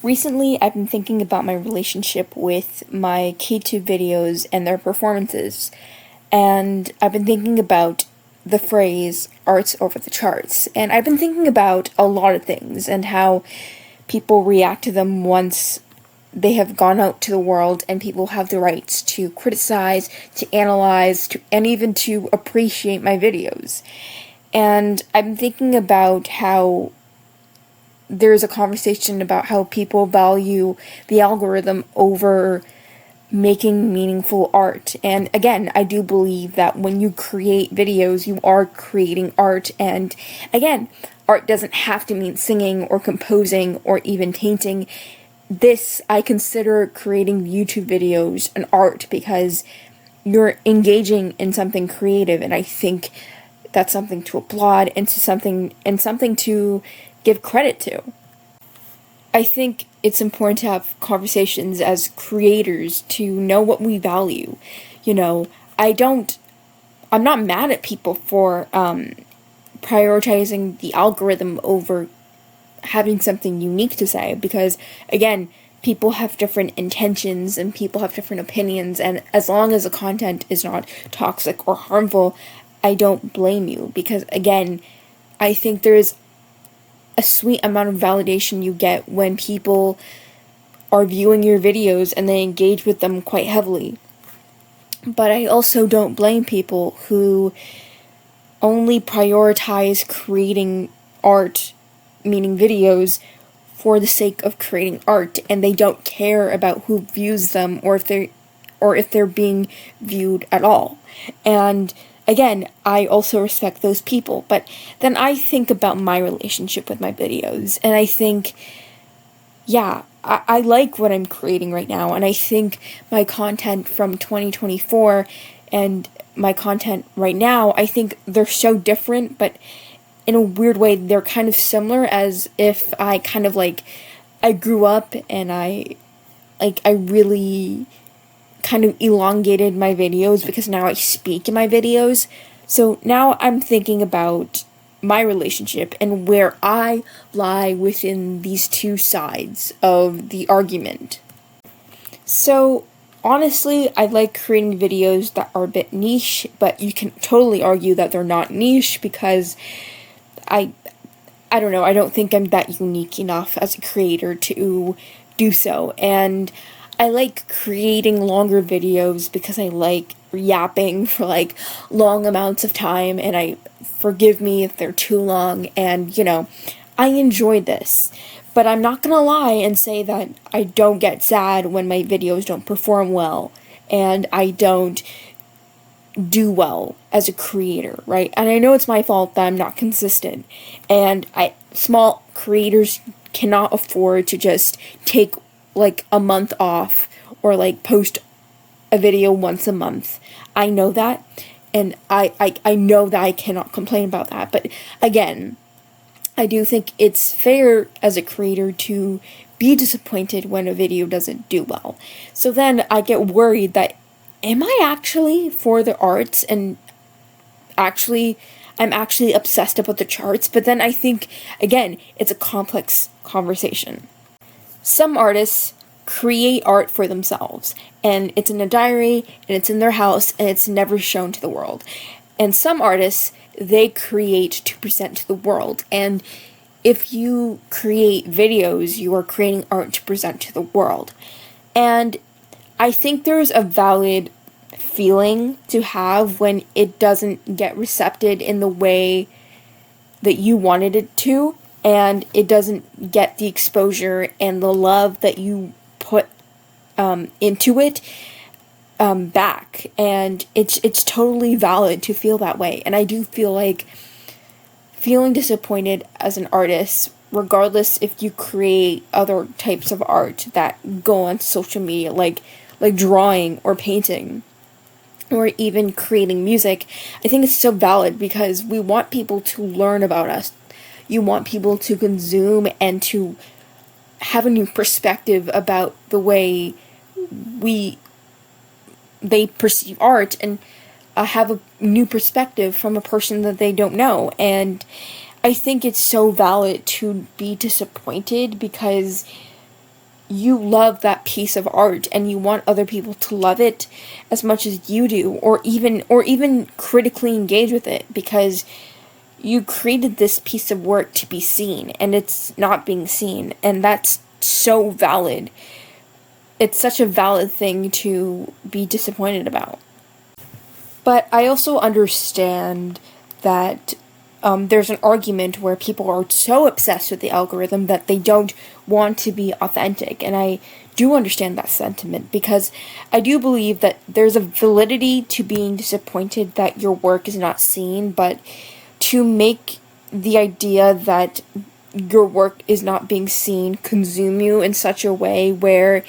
Recently, I've been thinking about my relationship with my Ktube videos and their performances, and I've been thinking about the phrase arts over the charts, and I've been thinking about a lot of things and how people react to them once they have gone out to the world, and people have the rights to criticize, to analyze, and even to appreciate my videos. And I'm thinking about how there's a conversation about how people value the algorithm over making meaningful art. And again, I do believe that when you create videos, you are creating art. And again, art doesn't have to mean singing or composing or even painting. This, I consider creating YouTube videos an art because you're engaging in something creative, and I think that's something to applaud and something to give credit to. I think it's important to have conversations as creators to know what we value. You know, I'm not mad at people for prioritizing the algorithm over having something unique to say, because again, people have different intentions and people have different opinions, and as long as the content is not toxic or harmful, I don't blame you, because again, I think there's a sweet amount of validation you get when people are viewing your videos and they engage with them quite heavily. But I also don't blame people who only prioritize creating art, meaning videos, for the sake of creating art, and they don't care about who views them or if they're being viewed at all. And again, I also respect those people, but then I think about my relationship with my videos, and I think, yeah, I like what I'm creating right now, and I think my content from 2024 and my content right now, I think they're so different, but in a weird way, they're kind of similar, as if I grew up and I really kind of elongated my videos because now I speak in my videos. So now I'm thinking about my relationship and where I lie within these two sides of the argument. So honestly, I like creating videos that are a bit niche, but you can totally argue that they're not niche because I don't know, I don't think I'm that unique enough as a creator to do so. And I like creating longer videos because I like yapping for long amounts of time, and forgive me if they're too long, and I enjoy this. But I'm not gonna lie and say that I don't get sad when my videos don't perform well and I don't do well as a creator, right? And I know it's my fault that I'm not consistent, and small creators cannot afford to just take a month off or post a video once a month. I know that, and I know that I cannot complain about that. But again, I do think it's fair as a creator to be disappointed when a video doesn't do well. So then I get worried that, am I actually for the arts and I'm actually obsessed about the charts? But then I think, again, it's a complex conversation. Some artists create art for themselves, and it's in a diary, and it's in their house, and it's never shown to the world. And some artists, they create to present to the world, and if you create videos, you are creating art to present to the world. And I think there's a valid feeling to have when it doesn't get recepted in the way that you wanted it to, and it doesn't get the exposure and the love that you put into it back. And it's totally valid to feel that way. And I do feel like feeling disappointed as an artist, regardless if you create other types of art that go on social media, like drawing or painting, or even creating music, I think it's so valid because we want people to learn about us. You want people to consume and to have a new perspective about the way they perceive art, and have a new perspective from a person that they don't know. And I think it's so valid to be disappointed because you love that piece of art and you want other people to love it as much as you do, or even critically engage with it, because you created this piece of work to be seen and it's not being seen, and that's so valid. It's such a valid thing to be disappointed about. But I also understand that there's an argument where people are so obsessed with the algorithm that they don't want to be authentic. And I do understand that sentiment, because I do believe that there's a validity to being disappointed that your work is not seen, but to make the idea that your work is not being seen consume you in such a way where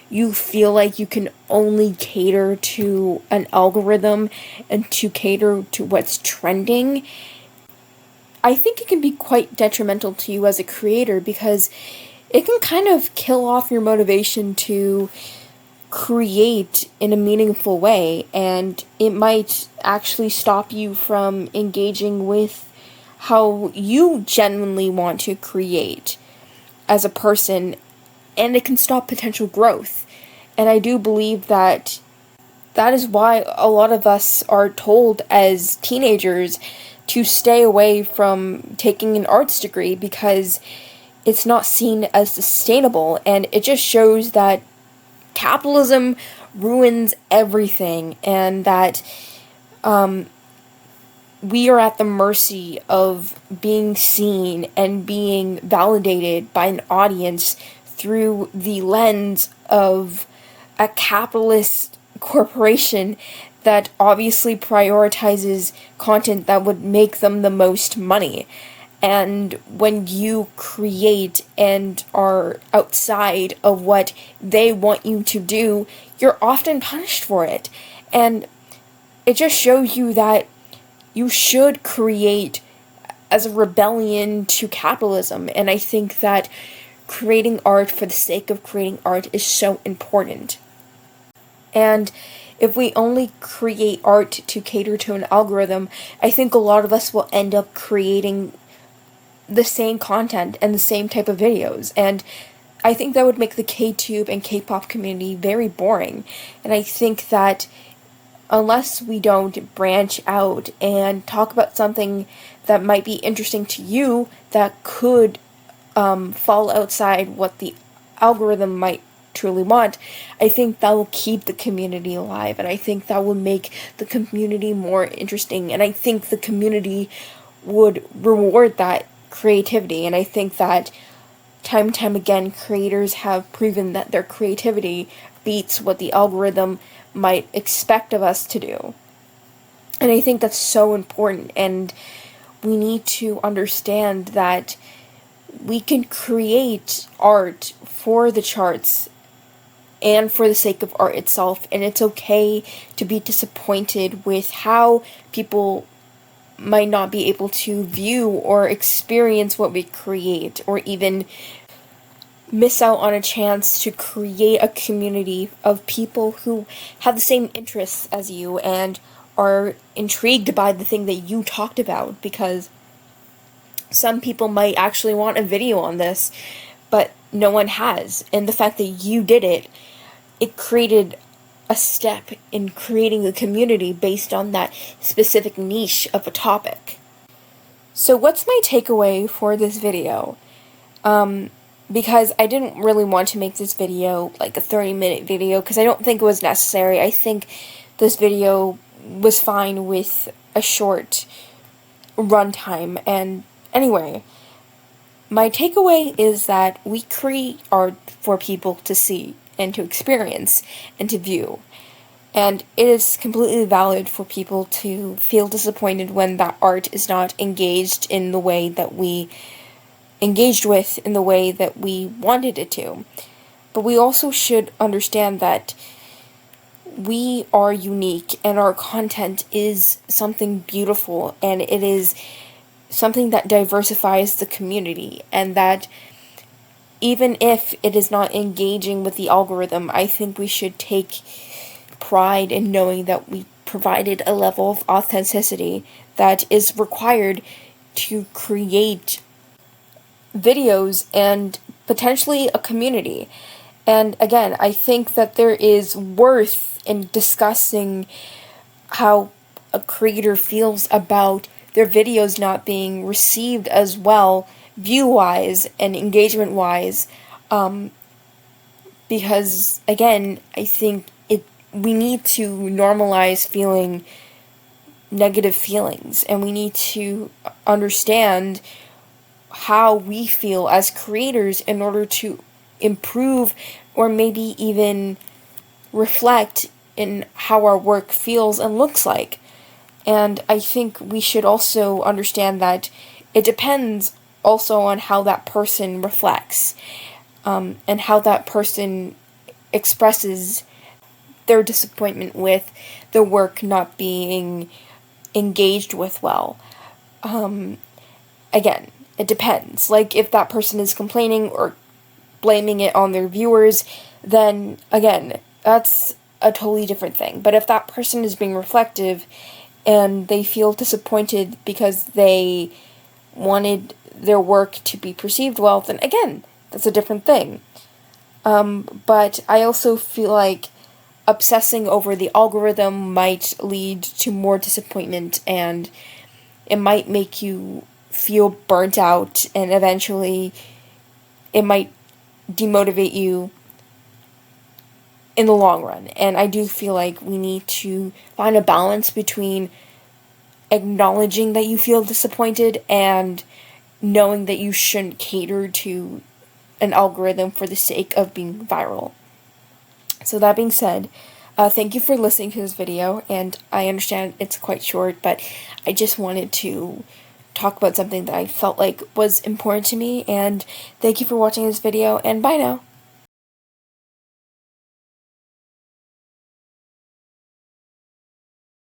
you feel like you can only cater to an algorithm and to cater to what's trending, I think it can be quite detrimental to you as a creator, because it can kind of kill off your motivation to create in a meaningful way, and it might actually stop you from engaging with how you genuinely want to create as a person, and it can stop potential growth. And I do believe that is why a lot of us are told as teenagers to stay away from taking an arts degree, because it's not seen as sustainable, and it just shows that capitalism ruins everything, and that we are at the mercy of being seen and being validated by an audience through the lens of a capitalist corporation that obviously prioritizes content that would make them the most money. And when you create and are outside of what they want you to do, you're often punished for it. And it just shows you that you should create as a rebellion to capitalism. And I think that creating art for the sake of creating art is so important. And if we only create art to cater to an algorithm, I think a lot of us will end up creating the same content and the same type of videos. And I think that would make the Ktube and K-pop community very boring. And I think that unless we don't branch out and talk about something that might be interesting to you, that could fall outside what the algorithm might truly want, I think that will keep the community alive, and I think that will make the community more interesting, and I think the community would reward that creativity. And I think that time and time again, creators have proven that their creativity beats what the algorithm might expect of us to do. And I think that's so important, and we need to understand that we can create art for the charts and for the sake of art itself, and it's okay to be disappointed with how people might not be able to view or experience what we create, or even miss out on a chance to create a community of people who have the same interests as you and are intrigued by the thing that you talked about, because some people might actually want a video on this, but no one has. And the fact that you did it, it created a step in creating a community based on that specific niche of a topic. So what's my takeaway for this video? Because I didn't really want to make this video like a 30-minute video, because I don't think it was necessary. I think this video was fine with a short runtime. And anyway, my takeaway is that we create art for people to see and to experience and to view. And it is completely valid for people to feel disappointed when that art is not engaged in the way that we engaged with, in the way that we wanted it to. But we also should understand that we are unique, and our content is something beautiful, and it is something that diversifies the community, and that even if it is not engaging with the algorithm, I think we should take pride in knowing that we provided a level of authenticity that is required to create videos and potentially a community. And again, I think that there is worth in discussing how a creator feels about their videos not being received as well, view-wise and engagement-wise, because again, I think we need to normalize feeling negative feelings, and we need to understand how we feel as creators in order to improve or maybe even reflect in how our work feels and looks like. And I think we should also understand that it depends also on how that person reflects, and how that person expresses their disappointment with the work not being engaged with well. Again, it depends. Like, if that person is complaining or blaming it on their viewers, then again, that's a totally different thing. But if that person is being reflective and they feel disappointed because they wanted their work to be perceived well, then again, that's a different thing. But I also feel like obsessing over the algorithm might lead to more disappointment, and it might make you feel burnt out, and eventually it might demotivate you in the long run. And I do feel like we need to find a balance between acknowledging that you feel disappointed and knowing that you shouldn't cater to an algorithm for the sake of being viral. So that being said, thank you for listening to this video, and I understand it's quite short, but I just wanted to talk about something that I felt like was important to me, and thank you for watching this video, and bye now.